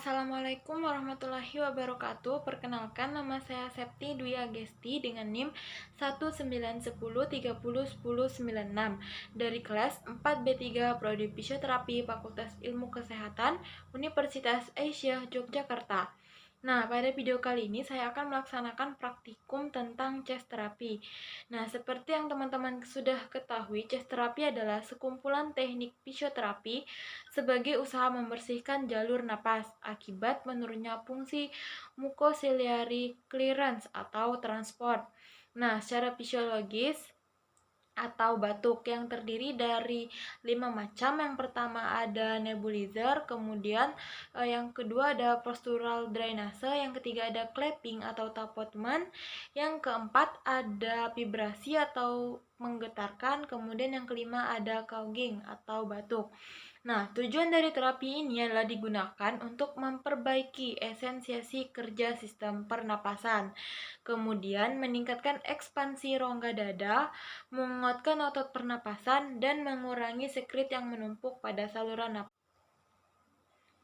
Assalamualaikum warahmatullahi wabarakatuh. Perkenalkan, nama saya Septi Dwi Agesti dengan NIM 191030106 dari kelas 4B3 Prodi Fisioterapi Fakultas Ilmu Kesehatan Universitas Aisyah Yogyakarta. Nah, pada video kali ini saya akan melaksanakan praktikum tentang chest therapy. Nah, seperti yang teman-teman sudah ketahui, chest therapy adalah sekumpulan teknik fisioterapi sebagai usaha membersihkan jalur napas akibat menurunnya fungsi mucociliary clearance atau transport. Nah, secara fisiologis atau batuk yang terdiri dari 5 macam. Yang pertama ada nebulizer, kemudian yang kedua ada postural drainase, yang ketiga ada clapping atau tappement, yang keempat ada vibrasi atau menggetarkan, kemudian yang kelima ada coughing atau batuk. Nah, tujuan dari terapi ini adalah digunakan untuk memperbaiki esensiasi kerja sistem pernapasan, kemudian meningkatkan ekspansi rongga dada, menguatkan otot pernapasan, dan mengurangi sekret yang menumpuk pada saluran napas.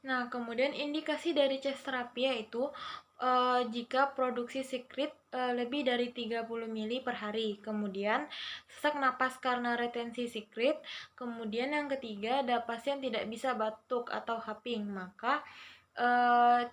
Nah, kemudian indikasi dari chest therapy yaitu jika produksi sekret lebih dari 30 mili per hari. Kemudian sesak napas karena retensi sekret. Kemudian yang ketiga ada pasien tidak bisa batuk atau huffing, maka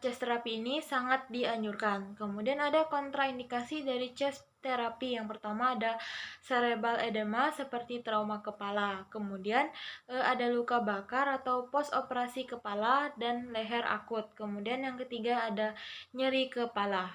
chest therapy ini sangat dianjurkan. Kemudian ada kontraindikasi dari chest terapi. Yang pertama ada cerebral edema seperti trauma kepala. Kemudian ada luka bakar atau post operasi kepala dan leher akut. Kemudian yang ketiga ada nyeri kepala.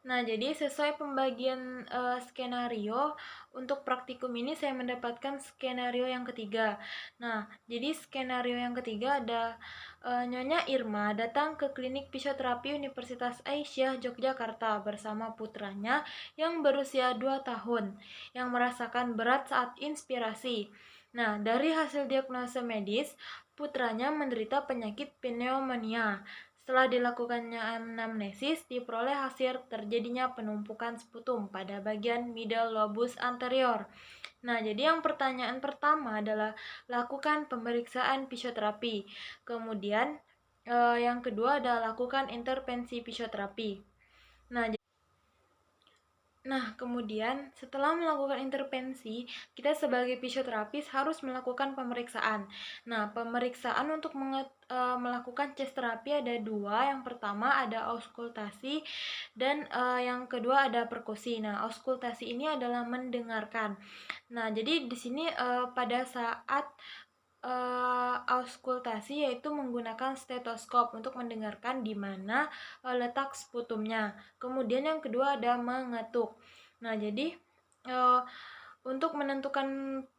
Nah, jadi sesuai pembagian skenario untuk praktikum ini saya mendapatkan skenario yang ketiga. Nah, jadi skenario yang ketiga ada Nyonya Irma datang ke klinik fisioterapi Universitas Aisyah Yogyakarta bersama putranya yang berusia 2 tahun yang merasakan berat saat inspirasi. Nah, dari hasil diagnosa medis, putranya menderita penyakit pneumonia. Setelah dilakukannya anamnesis, diperoleh hasil terjadinya penumpukan sputum pada bagian middle lobus anterior. Nah, jadi yang pertanyaan pertama adalah lakukan pemeriksaan fisioterapi. Kemudian yang kedua adalah lakukan intervensi fisioterapi. Nah, kemudian setelah melakukan intervensi, kita sebagai fisioterapis harus melakukan pemeriksaan. Nah, pemeriksaan untuk melakukan chest therapy ada dua. Yang pertama ada auskultasi dan yang kedua ada perkusi. Nah, auskultasi ini adalah mendengarkan. Nah, jadi di sini pada saat auskultasi yaitu menggunakan stetoskop untuk mendengarkan di mana letak sputumnya. Kemudian yang kedua ada mengetuk. Nah, jadi untuk menentukan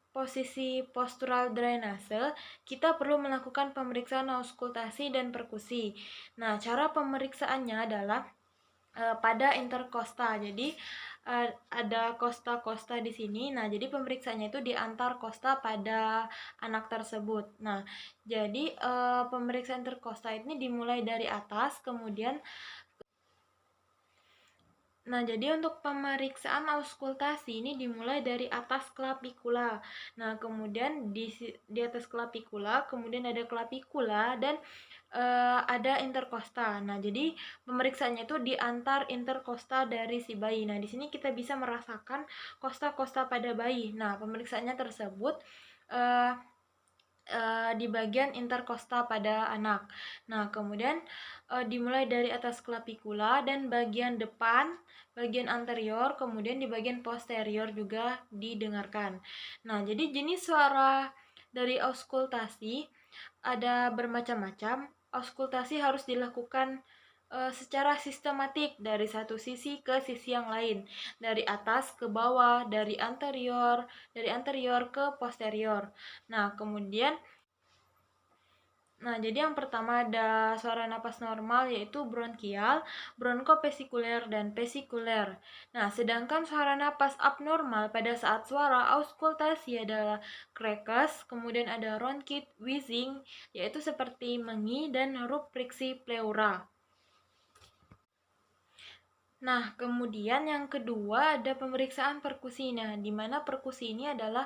posisi postural drainase, kita perlu melakukan pemeriksaan auskultasi dan perkusi. Nah, cara pemeriksaannya adalah pada interkosta. Jadi ada kosta-kosta di sini. Nah, jadi pemeriksaannya itu di antar kosta pada anak tersebut. Nah, jadi pemeriksaan interkosta ini dimulai dari atas, kemudian jadi untuk pemeriksaan auskultasi ini dimulai dari atas clavicula. Nah, kemudian di atas clavicula, kemudian ada clavicula dan ada interkosta. Nah, jadi pemeriksaannya itu di antar interkosta dari si bayi. Nah, di sini kita bisa merasakan kosta-kosta pada bayi. Nah, pemeriksaannya tersebut di bagian interkosta pada anak. Nah, kemudian dimulai dari atas clavicula dan bagian depan, bagian anterior, kemudian di bagian posterior juga didengarkan. Nah, jadi jenis suara dari auskultasi ada bermacam-macam. Auskultasi harus dilakukan secara sistematik dari satu sisi ke sisi yang lain, dari atas ke bawah, dari anterior ke posterior. Nah, kemudian jadi yang pertama ada suara napas normal yaitu bronkial, bronkopesikuler, dan pesikuler. Nah, sedangkan suara napas abnormal pada saat suara auskultasi adalah krekes, kemudian ada ronkit, wheezing, yaitu seperti mengi, dan ruptriksi pleura. Nah, kemudian yang kedua ada pemeriksaan perkusi. Nah, di mana perkusi ini adalah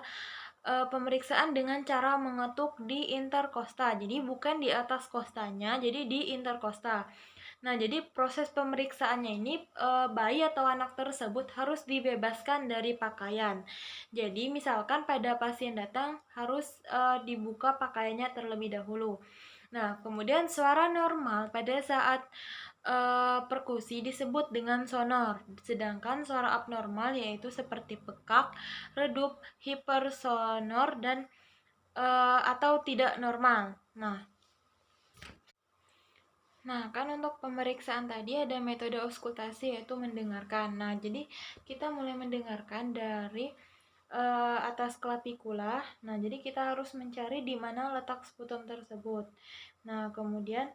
pemeriksaan dengan cara mengetuk di interkosta. Jadi bukan di atas kostanya, jadi di interkosta. Nah, jadi proses pemeriksaannya ini bayi atau anak tersebut harus dibebaskan dari pakaian. Jadi, misalkan pada pasien datang harus dibuka pakaiannya terlebih dahulu. Nah, kemudian suara normal pada saat perkusi disebut dengan sonor, sedangkan suara abnormal yaitu seperti pekak, redup, hipersonor, dan atau tidak normal. Nah, kan untuk pemeriksaan tadi ada metode auskultasi yaitu mendengarkan. Nah, jadi kita mulai mendengarkan dari atas klavikula. Nah, jadi kita harus mencari di mana letak sputum tersebut. Nah, kemudian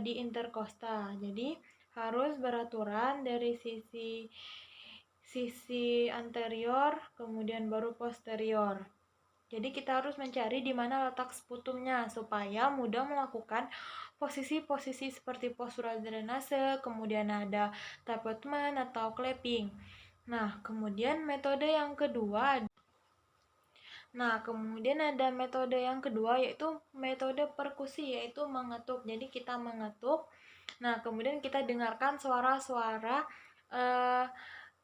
di interkosta. Jadi harus beraturan dari sisi anterior, kemudian baru posterior. Jadi kita harus mencari di mana letak sputumnya supaya mudah melakukan posisi-posisi seperti postural drainase, kemudian ada tappement atau clapping. Nah, kemudian metode yang kedua yaitu metode perkusi, yaitu mengetuk. Jadi kita mengetuk. Nah, kemudian kita dengarkan suara-suara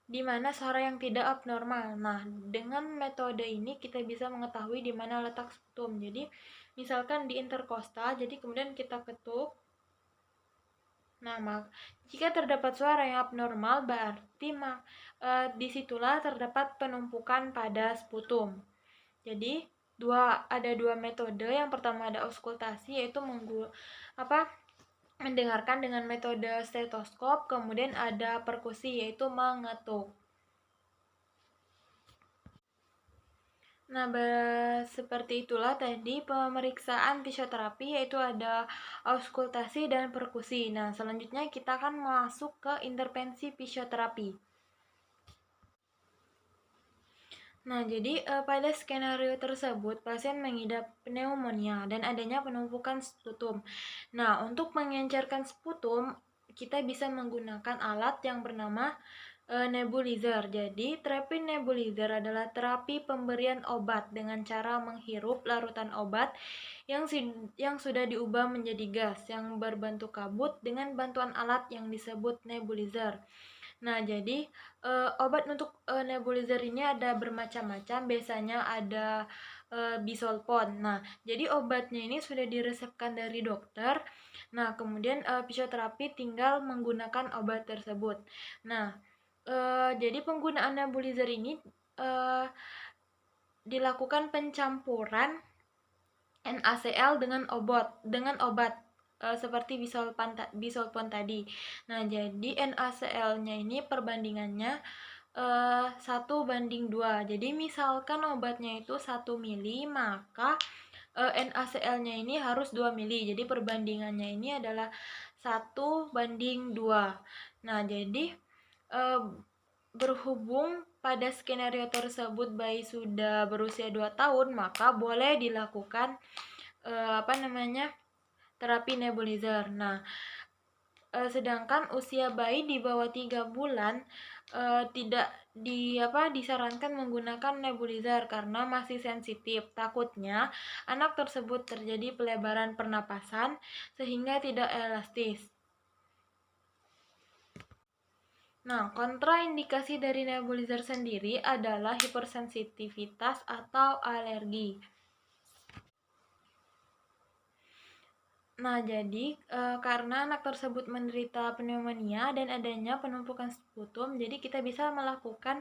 di mana suara yang tidak abnormal. Nah, dengan metode ini kita bisa mengetahui di mana letak sputum. Jadi, misalkan di interkosta, jadi kemudian kita ketuk. Nah, jika terdapat suara yang abnormal, berarti disitulah terdapat penumpukan pada sputum. Jadi, ada dua metode. Yang pertama ada auskultasi, yaitu mendengarkan dengan metode stetoskop, kemudian ada perkusi yaitu mengetuk. Nah, seperti itulah tadi pemeriksaan fisioterapi, yaitu ada auskultasi dan perkusi. Nah, selanjutnya kita akan masuk ke intervensi fisioterapi. Nah, jadi pada skenario tersebut pasien mengidap pneumonia dan adanya penumpukan sputum. Nah, untuk mengencerkan sputum, kita bisa menggunakan alat yang bernama nebulizer. Jadi, terapi nebulizer adalah terapi pemberian obat dengan cara menghirup larutan obat yang sudah diubah menjadi gas yang berbentuk kabut dengan bantuan alat yang disebut nebulizer. Nah, jadi obat untuk nebulizer ini ada bermacam-macam. Biasanya ada bisolpon. Nah, jadi obatnya ini sudah diresepkan dari dokter. Nah, kemudian fisioterapi tinggal menggunakan obat tersebut. Nah, jadi penggunaan nebulizer ini dilakukan pencampuran NaCl dengan obat seperti bisolpon tadi. Nah, jadi NaCl-nya ini perbandingannya 1:2. Jadi misalkan obatnya itu 1 mili, maka NaCl-nya ini harus 2 mili. Jadi perbandingannya ini adalah 1:2. Nah, jadi berhubung pada skenario tersebut bayi sudah berusia 2 tahun, maka boleh dilakukan terapi nebulizer. Nah, sedangkan usia bayi di bawah 3 bulan tidak disarankan menggunakan nebulizer karena masih sensitif. Takutnya anak tersebut terjadi pelebaran pernapasan sehingga tidak elastis. Nah, kontraindikasi dari nebulizer sendiri adalah hipersensitivitas atau alergi. Nah, jadi karena anak tersebut menderita pneumonia dan adanya penumpukan sputum, jadi kita bisa melakukan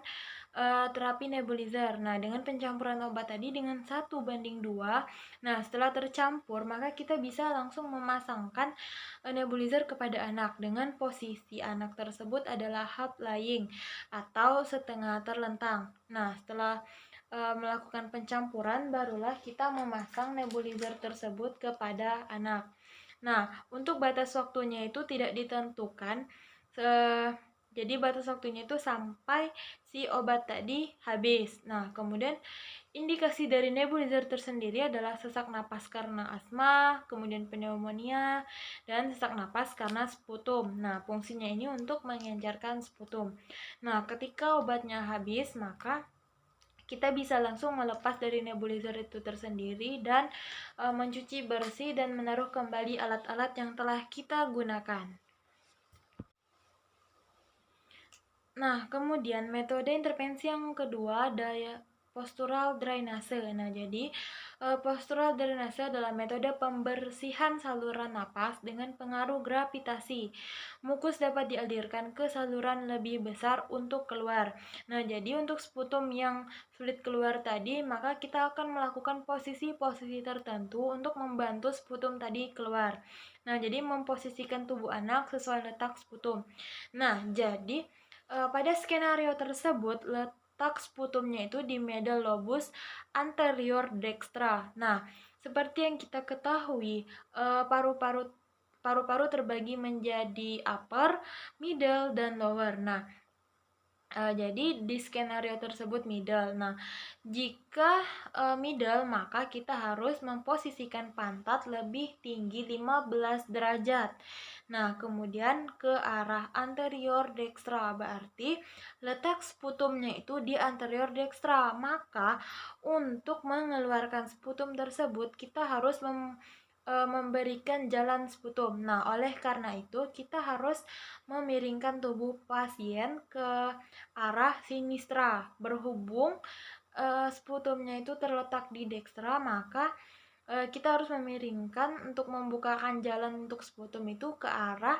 terapi nebulizer. Nah, dengan pencampuran obat tadi dengan 1:2. Nah, setelah tercampur, maka kita bisa langsung memasangkan nebulizer kepada anak dengan posisi anak tersebut adalah half lying atau setengah terlentang. Nah, setelah melakukan pencampuran, barulah kita memasang nebulizer tersebut kepada anak. Nah, untuk batas waktunya itu tidak ditentukan. Jadi batas waktunya itu sampai si obat tadi habis. Nah, kemudian indikasi dari nebulizer tersendiri adalah sesak napas karena asma, kemudian pneumonia, dan sesak napas karena sputum. Nah, fungsinya ini untuk mengencerkan sputum. Nah, ketika obatnya habis, maka kita bisa langsung melepas dari nebulizer itu tersendiri dan mencuci bersih dan menaruh kembali alat-alat yang telah kita gunakan. Nah, kemudian metode intervensi yang kedua daya postural drainase. Nah, jadi postural drainase adalah metode pembersihan saluran napas dengan pengaruh gravitasi. Mukus dapat dialirkan ke saluran lebih besar untuk keluar. Nah, jadi untuk sputum yang sulit keluar tadi, maka kita akan melakukan posisi-posisi tertentu untuk membantu sputum tadi keluar. Nah, jadi memposisikan tubuh anak sesuai letak sputum. Nah, jadi pada skenario tersebut, letak sputumnya itu di medial lobus anterior dextra. Nah, seperti yang kita ketahui, paru-paru terbagi menjadi upper, middle, dan lower. Nah, jadi di skenario tersebut middle. Nah, jika middle, maka kita harus memposisikan pantat lebih tinggi 15 derajat. Nah, kemudian ke arah anterior dextra, berarti letak sputumnya itu di anterior dextra. Maka untuk mengeluarkan sputum tersebut kita harus memberikan jalan sputum. Nah, oleh karena itu kita harus memiringkan tubuh pasien ke arah sinistra. Berhubung sputumnya itu terletak di dextra, maka kita harus memiringkan untuk membukakan jalan untuk sputum itu ke arah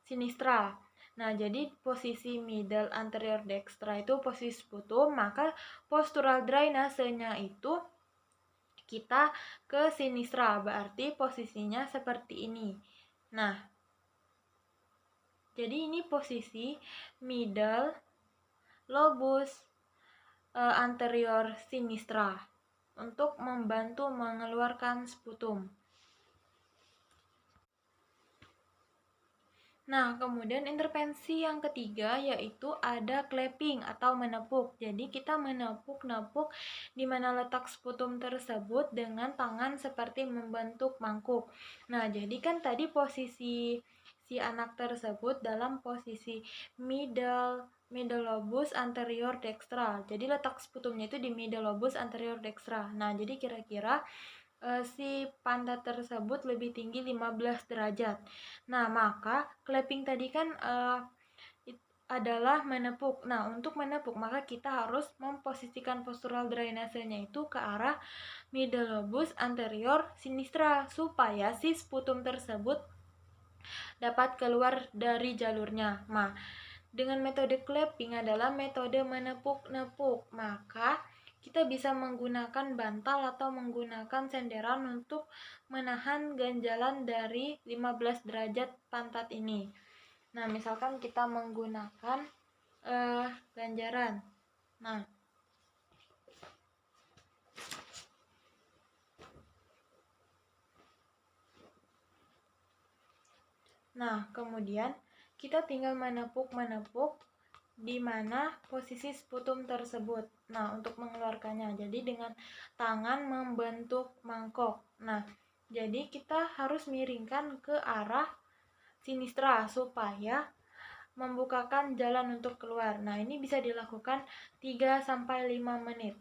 sinistra. Nah, jadi posisi middle anterior dextra itu posisi sputum, maka postural drainasenya itu kita ke sinistra, berarti posisinya seperti ini. Nah, jadi ini posisi middle lobus anterior sinistra untuk membantu mengeluarkan sputum. Nah, kemudian intervensi yang ketiga yaitu ada clapping atau menepuk. Jadi kita menepuk-nepuk di mana letak sputum tersebut dengan tangan seperti membentuk mangkuk. Nah, jadi kan tadi posisi si anak tersebut dalam posisi middle lobus anterior dextra. Jadi letak sputumnya itu di middle lobus anterior dextra. Nah, jadi kira-kira si pantat tersebut lebih tinggi 15 derajat. Nah, maka clapping tadi kan adalah menepuk. Nah, untuk menepuk maka kita harus memposisikan postural drainasenya itu ke arah middle lobus anterior sinistra supaya si sputum tersebut dapat keluar dari jalurnya. Nah, dengan metode clapping adalah metode menepuk-nepuk, maka kita bisa menggunakan bantal atau menggunakan senderan untuk menahan ganjalan dari 15 derajat pantat ini. Nah, misalkan kita menggunakan ganjaran. Nah, kemudian kita tinggal menepuk di mana posisi sputum tersebut. Nah, untuk mengeluarkannya, jadi dengan tangan membentuk mangkok. Nah, jadi kita harus miringkan ke arah sinistra supaya membukakan jalan untuk keluar. Nah, ini bisa dilakukan 3-5 menit.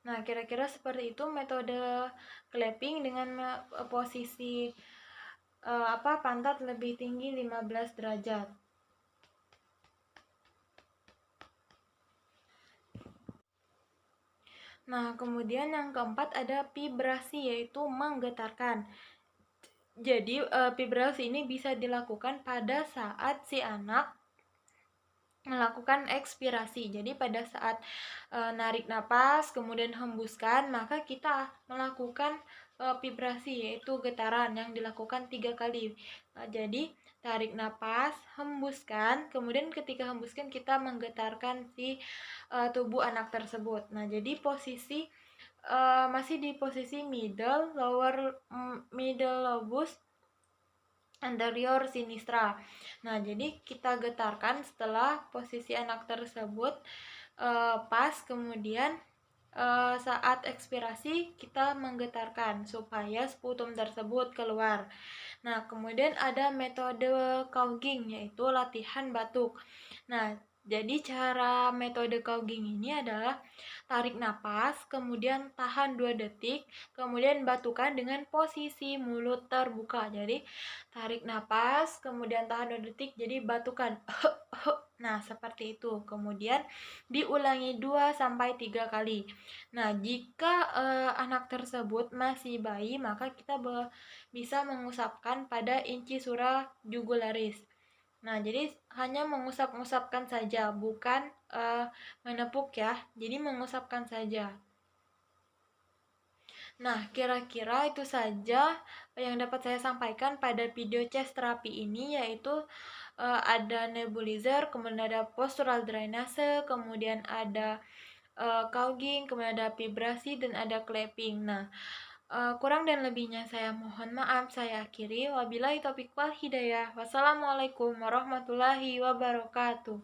Nah, kira-kira seperti itu metode clapping dengan posisi pantat lebih tinggi 15 derajat. Nah, kemudian yang keempat ada vibrasi, yaitu menggetarkan. Jadi, vibrasi ini bisa dilakukan pada saat si anak melakukan ekspirasi. Jadi pada saat narik napas kemudian hembuskan, maka kita melakukan vibrasi, yaitu getaran yang dilakukan 3 kali. Jadi tarik napas, hembuskan, kemudian ketika hembuskan kita menggetarkan si tubuh anak tersebut. Nah, jadi posisi masih di posisi middle lobus anterior sinistra. Nah, jadi kita getarkan setelah posisi anak tersebut pas, kemudian saat ekspirasi kita menggetarkan supaya sputum tersebut keluar. Nah, kemudian ada metode Kauging, yaitu latihan batuk. Nah, jadi cara metode Kauging ini adalah tarik napas, kemudian tahan 2 detik, kemudian batukan dengan posisi mulut terbuka. Jadi, tarik napas, kemudian tahan 2 detik, jadi batukan. Nah, seperti itu. Kemudian diulangi 2 sampai 3 kali. Nah, jika anak tersebut masih bayi, maka kita bisa mengusapkan pada incisura jugularis. Nah, jadi hanya mengusap-ngusapkan saja, bukan menepuk ya. Jadi mengusapkan saja. Nah, kira-kira itu saja yang dapat saya sampaikan pada video chest terapi ini, yaitu ada nebulizer, kemudian ada postural drainase, kemudian ada Kauging, kemudian ada vibrasi, dan ada clapping. Nah, kurang dan lebihnya saya mohon maaf, saya akhiri. Wabillahi taufiq wal hidayah. Wassalamualaikum warahmatullahi wabarakatuh.